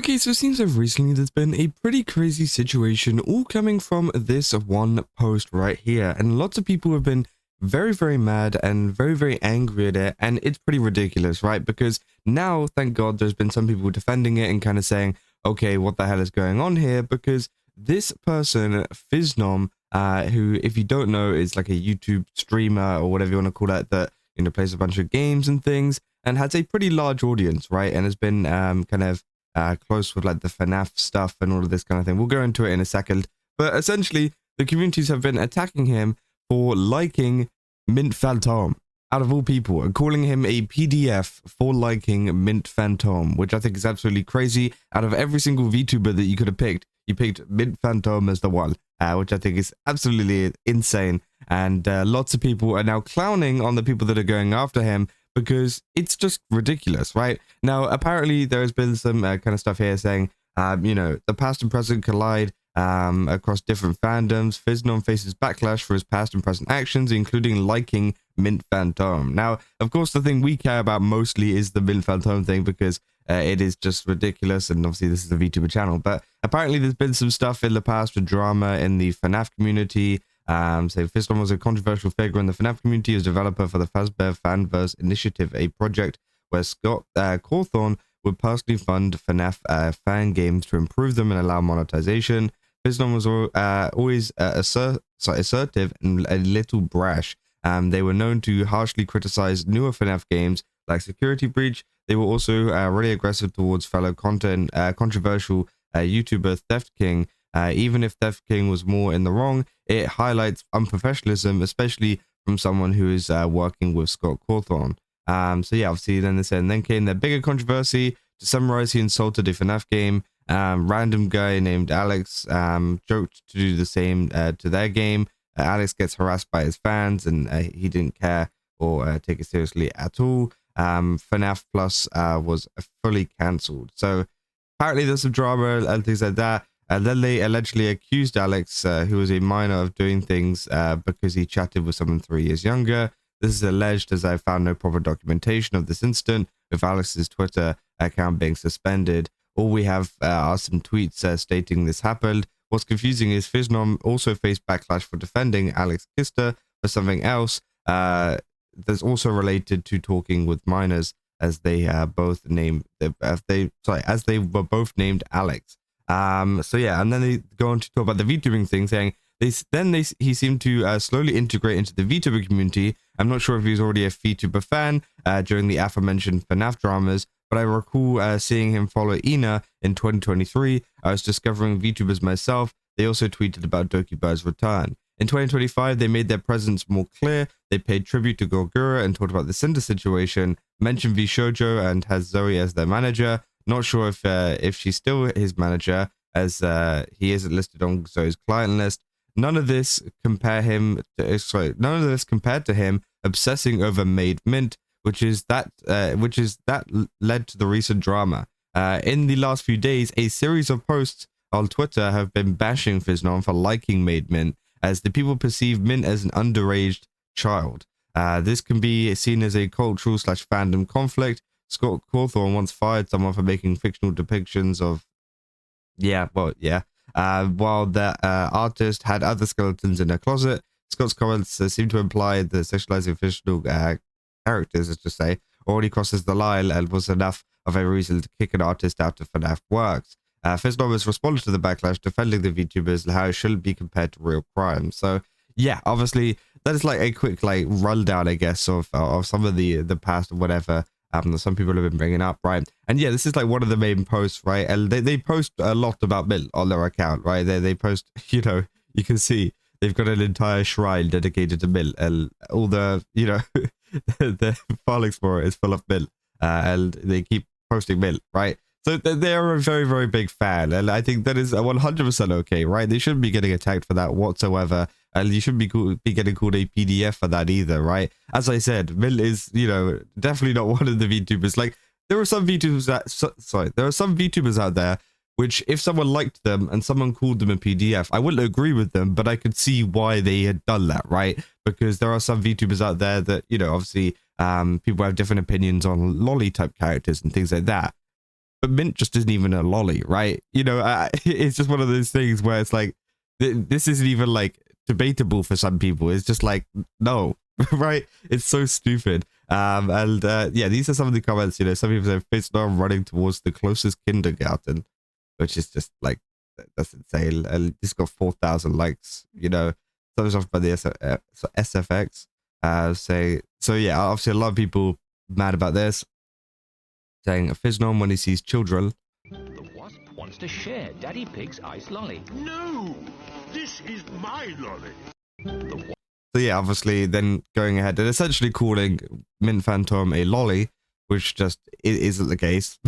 Okay, so it seems like recently there's been a pretty crazy situation all coming from this one post right here. And lots of people have been very mad and very angry at it. And it's pretty ridiculous, right? Because now, thank God, there's been some people defending it and kind of saying, okay, what the hell is going on here? Because this person, Phisnom, who, if you don't know, is like a YouTube streamer or whatever you want to call it, that, plays a bunch of games and things and has a pretty large audience, right? And has been kind of close with like the FNAF stuff and all of this kind of thing. We'll go into it in a second. But essentially, the communities have been attacking him for liking Mint Phantom, out of all people, and calling him a PDF for liking Mint Phantom, which I think is absolutely crazy. Out of every single VTuber that you could have picked, you picked Mint Phantom as the one, which I think is absolutely insane. And lots of people are now clowning on the people that are going after him because it's just ridiculous, right? Now, apparently, there has been some kind of stuff here saying, the past and present collide across different fandoms. Phisnom faces backlash for his past and present actions, including liking Mint Phantom. Now, of course, the thing we care about mostly is the Mint Phantom thing because it is just ridiculous, and obviously this is a VTuber channel. But apparently, there's been some stuff in the past with drama in the FNAF community. So Phisnom was a controversial figure in the FNAF community as developer for the Fazbear Fanverse Initiative, a project where Scott Cawthorn would personally fund FNAF fan games to improve them and allow monetization. Phisnom was always assertive and a little brash. They were known to harshly criticize newer FNAF games like Security Breach. They were also really aggressive towards fellow controversial YouTuber Theft King. Even if Theft King was more in the wrong, it highlights unprofessionalism, especially from someone who is working with Scott Cawthorn. So yeah, obviously then they said, and then came the bigger controversy. To summarize, he insulted a FNAF game. Random guy named Alex joked to do the same to their game. Alex gets harassed by his fans, and he didn't care or take it seriously at all. FNAF Plus was fully cancelled. So apparently there's some drama and things like that. And then they allegedly accused Alex, who was a minor, of doing things because he chatted with someone 3 years younger. This is alleged, as I found no proper documentation of this incident, with Alex's Twitter account being suspended. All we have are some tweets stating this happened. What's confusing is Phisnom also faced backlash for defending Alex Kister for something else that's also related to talking with minors, as they both named as they were both named Alex. So yeah, and then they go on to talk about the VTubing thing, saying he seemed to slowly integrate into the VTuber community. I'm not sure if he was already a VTuber fan during the aforementioned FNAF dramas, but I recall seeing him follow Ina in 2023. I was discovering VTubers myself. They also tweeted about Dokibird's return. In 2025, they made their presence more clear. They paid tribute to Gorgura and talked about the Cinder situation, mentioned V Shoujo and has Zoe as their manager. Not sure if she's still his manager, as he isn't listed on Zoe's client list. None of this compared to him obsessing over Made Mint, which is that led to the recent drama. In the last few days, a series of posts on Twitter have been bashing Phisnom for liking Made Mint, as the people perceive Mint as an underage child. This can be seen as a cultural/fandom conflict. Scott Cawthorn once fired someone for making fictional depictions of, while the artist had other skeletons in her closet. Scott's comments seem to imply that sexualizing fictional characters, let's just say, already crosses the line and was enough of a reason to kick an artist out of FNAF works. Phisnom has responded to the backlash, defending the VTubers and how it shouldn't be compared to real crime. So yeah, obviously that is like a quick rundown, I guess, of some of the past or whatever that some people have been bringing up, right? And yeah, this is like one of the main posts, right? And they post a lot about Mint on their account, right? They post, you can see they've got an entire shrine dedicated to Mint, and all the the file explorer is full of Mint, and they keep posting Mint, right? So they are a very big fan, and I think that is 100% okay, right? They shouldn't be getting attacked for that whatsoever, and you shouldn't be getting called a PDF for that either, right? As I said, Mill is, definitely not one of the VTubers. Like, there are some VTubers out there which, if someone liked them and someone called them a PDF, I wouldn't agree with them, but I could see why they had done that, right? Because there are some VTubers out there that, obviously, people have different opinions on lolly type characters and things like that. but mint just isn't even a lolly, right? You know, it's just one of those things where it's like, this isn't even like debatable for some people. It's just like, no, right? It's so stupid. Yeah, these are some of the comments. You know, some people say Phisnom running towards the closest kindergarten, which is just like, that's insane. And it's got 4,000 likes. You know, thumbs off by the SFX. So yeah, obviously a lot of people mad about this, saying Phisnom when he sees children. The wasp wants to share Daddy Pig's ice lolly. No, this is my lolly. So yeah, obviously then going ahead and essentially calling Mint Phantom a lolly, which just isn't the case,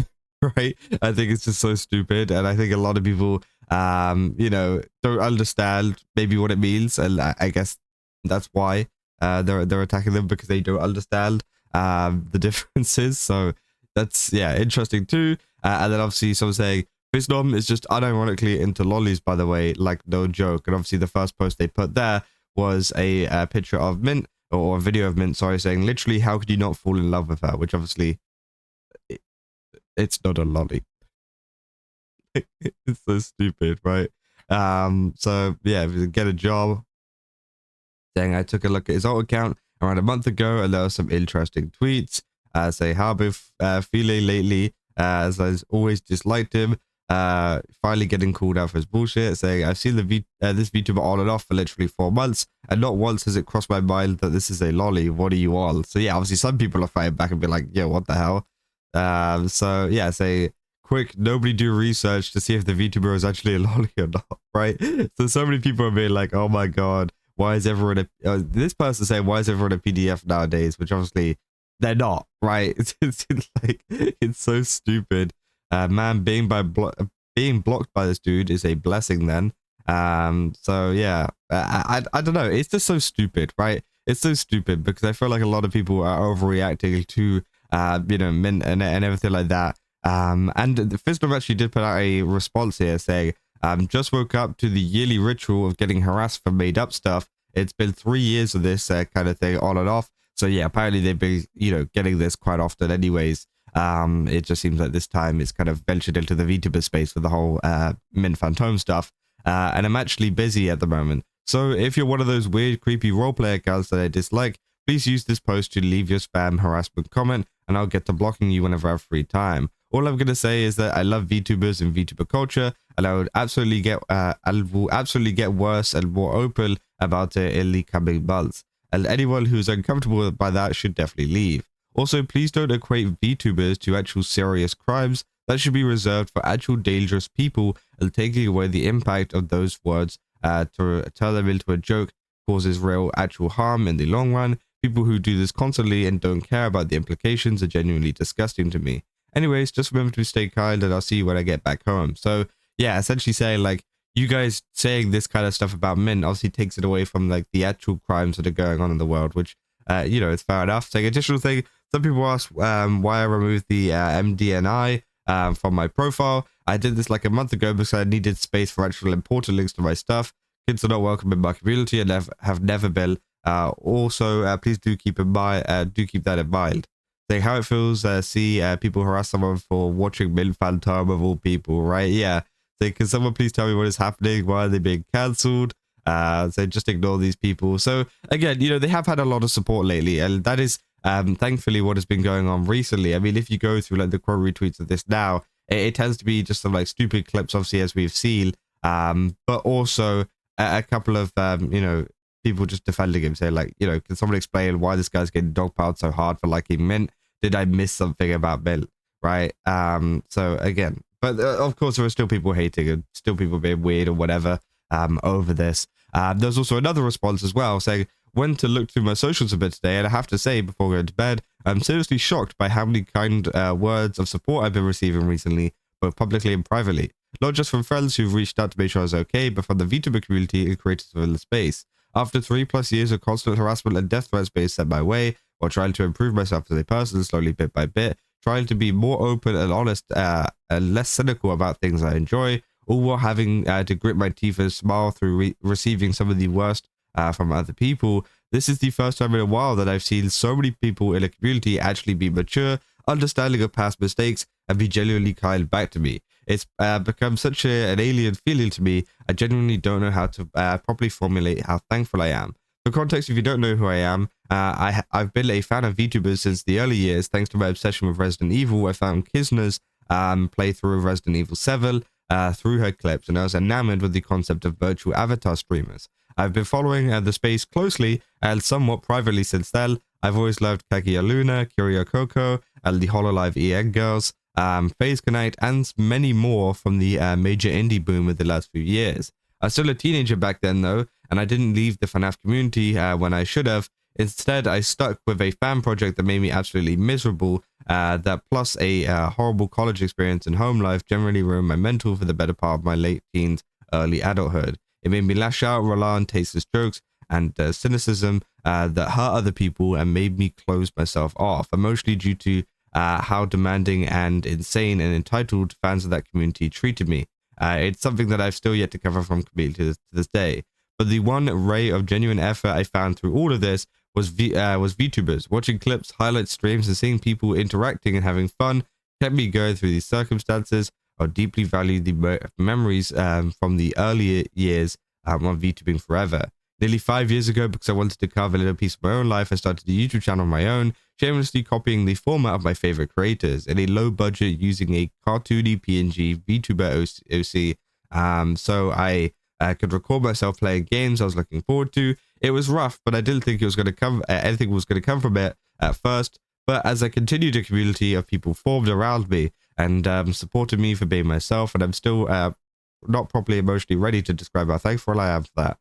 right? I think it's just so stupid, and I think a lot of people, you know, don't understand maybe what it means, and I guess that's why they're attacking them, because they don't understand the differences. So that's, yeah, interesting too. And then obviously someone saying Phisnom is just unironically into lollies, by the way, like no joke. And obviously the first post they put there was a picture of Mint, or a video of Mint, sorry, saying literally, how could you not fall in love with her? Which obviously it's not a lolly. It's so stupid, right? So yeah, get a job. Saying I took a look at his alt account around a month ago, and there were some interesting tweets. Say how been feeling lately, as I've always disliked him. Finally getting called out for his bullshit, saying I've seen this VTuber on and off for literally 4 months, and not once has it crossed my mind that this is a lolly. What are you all? So yeah, obviously some people are fighting back and be like, yeah, what the hell? So yeah, say quick, nobody do research to see if the VTuber is actually a lolly or not, right? So many people are being like, oh my god, why is everyone this person saying, why is everyone a PDF nowadays? Which obviously they're not, right? It's like, it's so stupid. Man, being blocked by this dude is a blessing then. So yeah, I don't know, it's just so stupid, right? It's so stupid because I feel like a lot of people are overreacting to you know, Mint and everything like that. And the Phisnom actually did put out a response here saying, just woke up to the yearly ritual of getting harassed for made up stuff. It's been 3 years of this kind of thing on and off. So yeah, apparently they've been, you know, getting this quite often anyways. It just seems like this time it's kind of ventured into the VTuber space with the whole Mint Phantom stuff. And I'm actually busy at the moment. So if you're one of those weird, creepy roleplay accounts that I dislike, please use this post to leave your spam harassment comment, and I'll get to blocking you whenever I have free time. All I'm going to say is that I love VTubers and VTuber culture, and I will absolutely get worse and more open about it in the coming months. And anyone who's uncomfortable by that should definitely leave. Also, please don't equate VTubers to actual serious crimes. That should be reserved for actual dangerous people, and taking away the impact of those words to turn them into a joke causes real actual harm in the long run. People who do this constantly and don't care about the implications are genuinely disgusting to me. Anyways, just remember to stay kind, and I'll see you when I get back home. So yeah, essentially saying like, you guys saying this kind of stuff about Mint obviously takes it away from like the actual crimes that are going on in the world, which you know, it's fair enough. Saying additional thing, some people ask why I removed the MDNI from my profile. I did this like a month ago because I needed space for actual important links to my stuff. Kids are not welcome in my community and have never been. Also, please do keep that in mind. Saying how it feels see people harass someone for watching Mint Phantom of all people, right? Yeah. Saying, can someone please tell me what is happening? Why are they being cancelled? So just ignore these people. So again, you know, they have had a lot of support lately, and that is thankfully what has been going on recently. I mean, if you go through like the quote retweets of this now, it tends to be just some like stupid clips, obviously, as we've seen, but also a couple of you know, people just defending him, saying like, you know, can someone explain why this guy's getting dogpiled so hard for liking Mint? Did I miss something about Mint? Right? So again, but of course there are still people hating and still people being weird or whatever over this. There's also another response as well saying, went to look through my socials a bit today, and I have to say before going to bed, I'm seriously shocked by how many kind words of support I've been receiving recently, both publicly and privately. Not just from friends who've reached out to make sure I was okay, but from the VTuber community and creators of the space. After 3+ years of constant harassment and death threats being sent my way, while trying to improve myself as a person slowly bit by bit, trying to be more open and honest and less cynical about things I enjoy, all while having to grit my teeth and smile through receiving some of the worst from other people. This is the first time in a while that I've seen so many people in a community actually be mature, understanding of past mistakes and be genuinely kind back to me. It's become such an alien feeling to me. I genuinely don't know how to properly formulate how thankful I am. For context, if you don't know who I am, I've been a fan of VTubers since the early years. Thanks to my obsession with Resident Evil, I found Kisner's playthrough of Resident Evil 7 through her clips, and I was enamored with the concept of virtual avatar streamers. I've been following the space closely and somewhat privately since then. I've always loved Kaguya Luna, Curio Coco, the Hololive EN Girls, Phase Connect, and many more from the major indie boom of the last few years. I was still a teenager back then though, and I didn't leave the FNAF community when I should have. Instead, I stuck with a fan project that made me absolutely miserable, that plus a horrible college experience and home life generally ruined my mental for the better part of my late teens, early adulthood. It made me lash out, rely on tasteless jokes, and cynicism that hurt other people and made me close myself off, emotionally due to how demanding and insane and entitled fans of that community treated me. It's something that I've still yet to cover from community to this day. But the one ray of genuine effort I found through all of this was VTubers. Watching clips, highlight streams, and seeing people interacting and having fun kept me going through these circumstances. I deeply value the memories from the earlier years of VTubing forever. Nearly 5 years ago, because I wanted to carve a little piece of my own life, I started a YouTube channel of my own, shamelessly copying the format of my favorite creators in a low budget using a cartoony PNG VTuber OC. So I could record myself playing games I was looking forward to. It was rough, but I didn't think it was going to come. Anything was going to come from it at first. But as I continued, a community of people formed around me and supported me for being myself, and I'm still not properly emotionally ready to describe how thankful I am for that.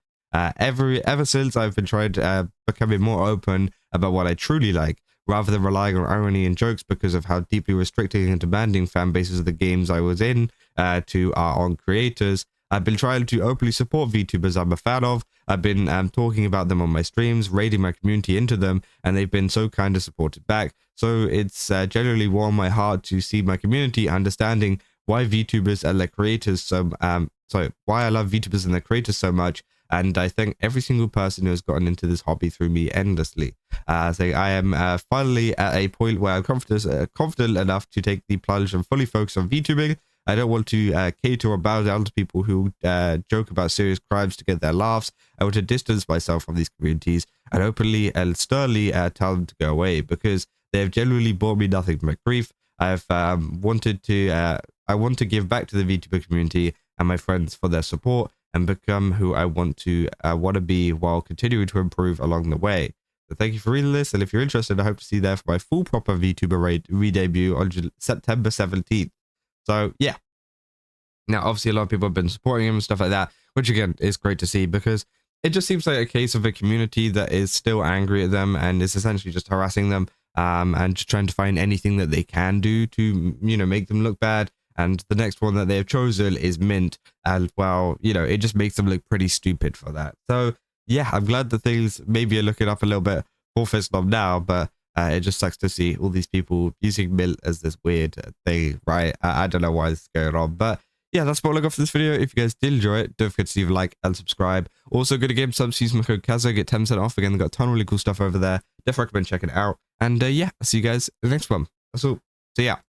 Ever since, I've been trying to becoming more open about what I truly like, rather than relying on irony and jokes because of how deeply restricting and demanding fan bases of the games I was in to our own creators. I've been trying to openly support VTubers I'm a fan of. I've been talking about them on my streams, raiding my community into them, and they've been so kind of supported back. So it's genuinely warmed my heart to see my community understanding why VTubers and their creators why I love VTubers and their creators so much. And I thank every single person who has gotten into this hobby through me endlessly. So I am finally at a point where I'm confident enough to take the plunge and fully focus on VTubing. I don't want to cater or bow down to people who joke about serious crimes to get their laughs. I want to distance myself from these communities and openly and sternly tell them to go away, because they have genuinely brought me nothing but grief. I want to give back to the VTuber community and my friends for their support and become who I want to be while continuing to improve along the way. So thank you for reading this, and if you're interested, I hope to see you there for my full proper VTuber re-debut on September 17th. So yeah. Now, obviously, a lot of people have been supporting him and stuff like that, which again is great to see, because it just seems like a case of a community that is still angry at them and is essentially just harassing them and just trying to find anything that they can do to, make them look bad. And the next one that they have chosen is Mint, and well, it just makes them look pretty stupid for that. So yeah, I'm glad that things maybe are looking up a little bit for Phisnom now, but it just sucks to see all these people using Mint as this weird thing, right? I don't know why this is going on, but yeah, that's what I got for this video. If you guys did enjoy it, don't forget to leave a like and subscribe. Also, go to GameStop, use my code Kaza, get 10% off. Again, they've got a ton of really cool stuff over there. Definitely recommend checking it out. And yeah, I'll see you guys in the next one. That's all. So yeah.